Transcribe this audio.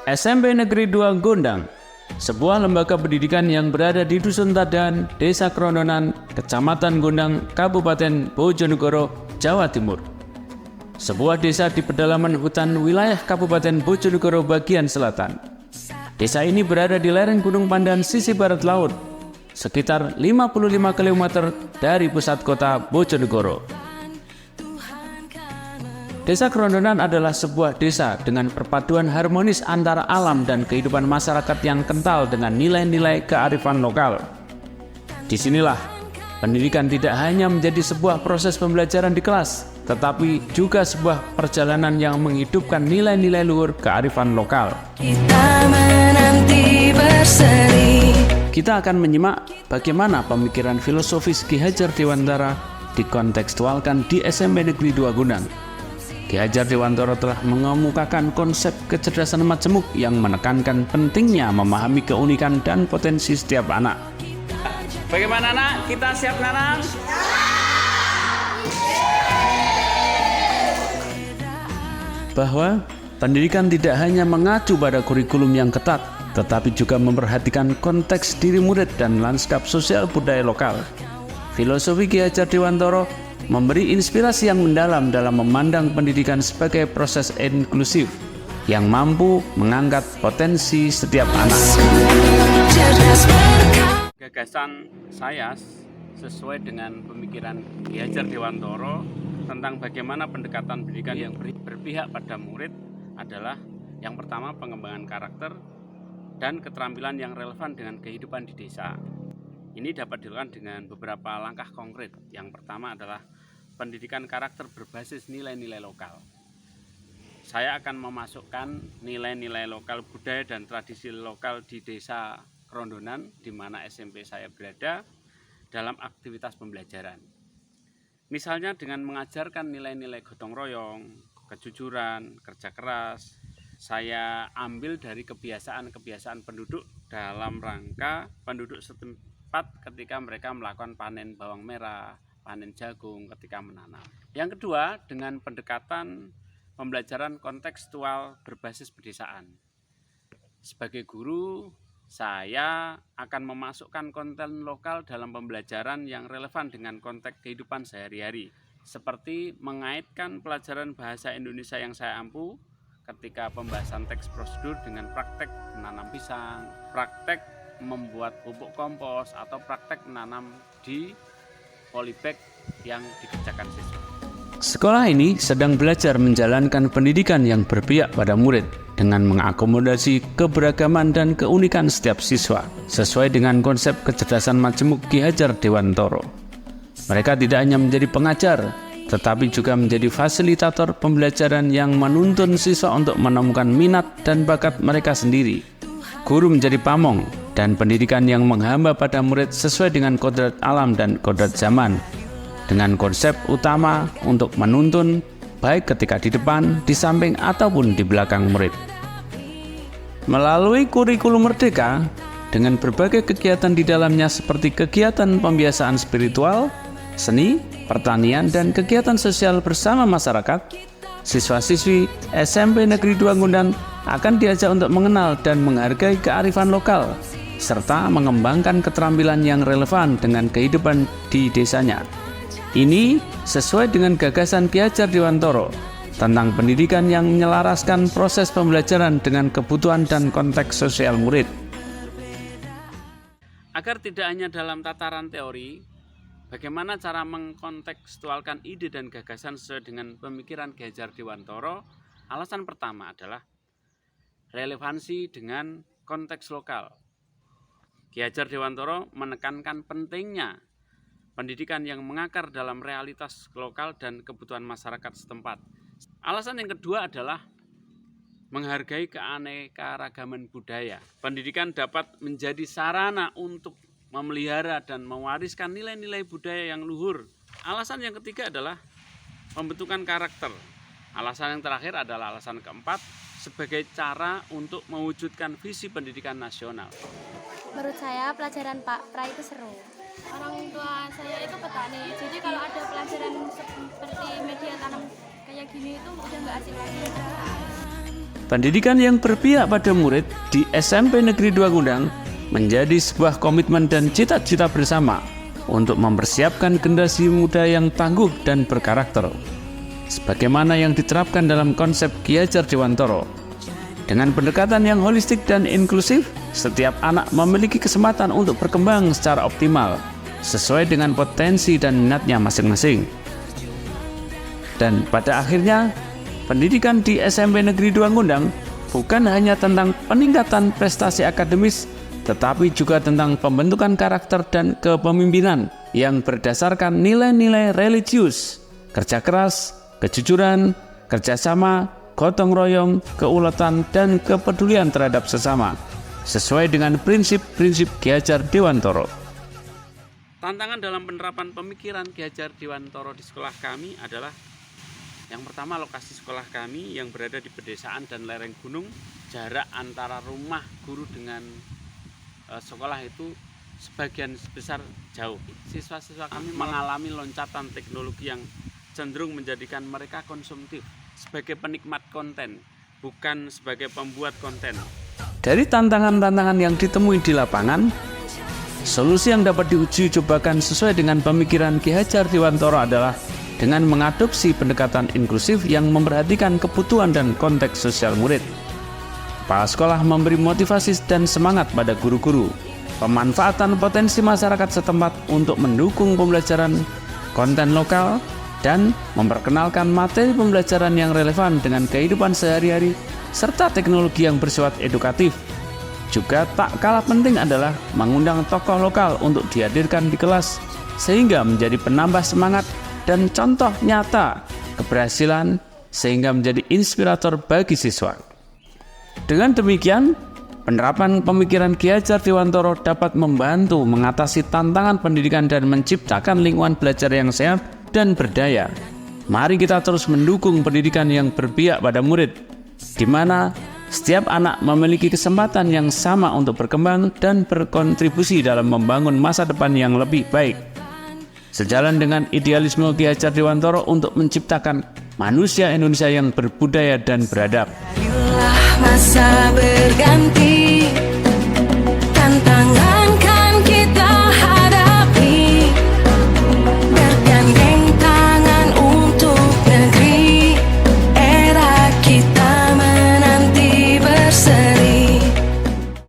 SMP Negeri 2 Gondang, sebuah lembaga pendidikan yang berada di Dusun Tadan, Desa Krondonan, Kecamatan Gondang, Kabupaten Bojonegoro, Jawa Timur. Sebuah desa di pedalaman hutan wilayah Kabupaten Bojonegoro bagian selatan. Desa ini berada di lereng Gunung Pandan sisi barat laut, sekitar 55 km dari pusat kota Bojonegoro. Desa Krondonan adalah sebuah desa dengan perpaduan harmonis antara alam dan kehidupan masyarakat yang kental dengan nilai-nilai kearifan lokal. Disinilah pendidikan tidak hanya menjadi sebuah proses pembelajaran di kelas, tetapi juga sebuah perjalanan yang menghidupkan nilai-nilai luhur kearifan lokal. Kita akan menyimak bagaimana pemikiran filosofis Ki Hajar Dewantara dikontekstualkan di SMP Negeri 2 Gondang. Ki Hajar Dewantara telah mengemukakan konsep kecerdasan majemuk yang menekankan pentingnya memahami keunikan dan potensi setiap anak. Bagaimana anak? Kita siap nanam? Bahwa pendidikan tidak hanya mengacu pada kurikulum yang ketat, tetapi juga memperhatikan konteks diri murid dan lanskap sosial budaya lokal. Filosofi Ki Hajar Dewantara memberi inspirasi yang mendalam dalam memandang pendidikan sebagai proses inklusif yang mampu mengangkat potensi setiap anak. Gagasan saya sesuai dengan pemikiran Ki Hajar Dewantara tentang bagaimana pendekatan pendidikan yang berpihak pada murid adalah yang pertama pengembangan karakter dan keterampilan yang relevan dengan kehidupan di desa. Ini dapat dilakukan dengan beberapa langkah konkret. Yang pertama adalah pendidikan karakter berbasis nilai-nilai lokal. Saya akan memasukkan nilai-nilai lokal budaya dan tradisi lokal di desa Krondonan, di mana SMP saya berada, dalam aktivitas pembelajaran. Misalnya dengan mengajarkan nilai-nilai gotong royong, kejujuran, kerja keras. Saya ambil dari kebiasaan-kebiasaan penduduk dalam rangka penduduk setempat ketika mereka melakukan panen bawang merah, panen jagung ketika menanam. Yang kedua, dengan pendekatan pembelajaran kontekstual berbasis pedesaan. Sebagai guru, saya akan memasukkan konten lokal dalam pembelajaran yang relevan dengan konteks kehidupan sehari-hari, seperti mengaitkan pelajaran bahasa Indonesia yang saya ampu ketika pembahasan teks prosedur dengan praktek menanam pisang, praktek membuat pupuk kompos, atau praktek menanam di polybag yang dikerjakan siswa. Sekolah ini sedang belajar menjalankan pendidikan yang berpihak pada murid dengan mengakomodasi keberagaman dan keunikan setiap siswa sesuai dengan konsep kecerdasan majemuk Ki Hajar Dewantara. Mereka tidak hanya menjadi pengajar, tetapi juga menjadi fasilitator pembelajaran yang menuntun siswa untuk menemukan minat dan bakat mereka sendiri. Guru menjadi pamong dan pendidikan yang menghamba pada murid sesuai dengan kodrat alam dan kodrat zaman, dengan konsep utama untuk menuntun baik ketika di depan, di samping, ataupun di belakang murid. Melalui kurikulum Merdeka, dengan berbagai kegiatan di dalamnya seperti kegiatan pembiasaan spiritual, seni, pertanian, dan kegiatan sosial bersama masyarakat, siswa-siswi SMP Negeri 2 Gondang akan diajak untuk mengenal dan menghargai kearifan lokal, serta mengembangkan keterampilan yang relevan dengan kehidupan di desanya. Ini sesuai dengan gagasan Ki Hajar Dewantara tentang pendidikan yang menyelaraskan proses pembelajaran dengan kebutuhan dan konteks sosial murid. Agar tidak hanya dalam tataran teori, bagaimana cara mengkontekstualkan ide dan gagasan sesuai dengan pemikiran Ki Hajar Dewantara? Alasan pertama adalah relevansi dengan konteks lokal. Ki Hajar Dewantara menekankan pentingnya pendidikan yang mengakar dalam realitas lokal dan kebutuhan masyarakat setempat. Alasan yang kedua adalah menghargai keanekaragaman budaya. Pendidikan dapat menjadi sarana untuk memelihara dan mewariskan nilai-nilai budaya yang luhur. Alasan yang ketiga adalah pembentukan karakter. Alasan yang terakhir adalah alasan keempat, sebagai cara untuk mewujudkan visi pendidikan nasional. Menurut saya pelajaran Pak Pra itu seru. Orang tua saya itu petani, jadi kalau ada pelajaran seperti media tanam kayak gini itu udah nggak asing lagi. Pendidikan yang berpihak pada murid di SMP Negeri 2 Gundang menjadi sebuah komitmen dan cita-cita bersama untuk mempersiapkan generasi muda yang tangguh dan berkarakter, sebagaimana yang diterapkan dalam konsep Ki Hajar Dewantara. Dengan pendekatan yang holistik dan inklusif, setiap anak memiliki kesempatan untuk berkembang secara optimal, sesuai dengan potensi dan minatnya masing-masing. Dan pada akhirnya, pendidikan di SMP Negeri 2 Gundang bukan hanya tentang peningkatan prestasi akademis, tetapi juga tentang pembentukan karakter dan kepemimpinan yang berdasarkan nilai-nilai religius, kerja keras, kejujuran, kerjasama, gotong royong, keuletan, dan kepedulian terhadap sesama, sesuai dengan prinsip-prinsip Ki Hajar Dewantara. Tantangan dalam penerapan pemikiran Ki Hajar Dewantara di sekolah kami adalah yang pertama, lokasi sekolah kami yang berada di pedesaan dan lereng gunung. Jarak antara rumah guru dengan sekolah itu sebagian besar jauh. Siswa-siswa kami mengalami loncatan teknologi yang cenderung menjadikan mereka konsumtif sebagai penikmat konten, bukan sebagai pembuat konten. Dari tantangan-tantangan yang ditemui di lapangan, solusi yang dapat diuji cobakan sesuai dengan pemikiran Ki Hajar Dewantara adalah dengan mengadopsi pendekatan inklusif yang memperhatikan kebutuhan dan konteks sosial murid. Kepala sekolah memberi motivasi dan semangat pada guru-guru, pemanfaatan potensi masyarakat setempat untuk mendukung pembelajaran konten lokal, dan memperkenalkan materi pembelajaran yang relevan dengan kehidupan sehari-hari, serta teknologi yang bersifat edukatif. Juga tak kalah penting adalah mengundang tokoh lokal untuk dihadirkan di kelas, sehingga menjadi penambah semangat dan contoh nyata keberhasilan, sehingga menjadi inspirator bagi siswa. Dengan demikian, penerapan pemikiran Ki Hajar Dewantara dapat membantu mengatasi tantangan pendidikan dan menciptakan lingkungan belajar yang sehat dan berdaya. Mari kita terus mendukung pendidikan yang berpihak pada murid, di mana setiap anak memiliki kesempatan yang sama untuk berkembang dan berkontribusi dalam membangun masa depan yang lebih baik. Sejalan dengan idealisme Ki Hajar Dewantara untuk menciptakan manusia Indonesia yang berbudaya dan beradab. Masa berganti.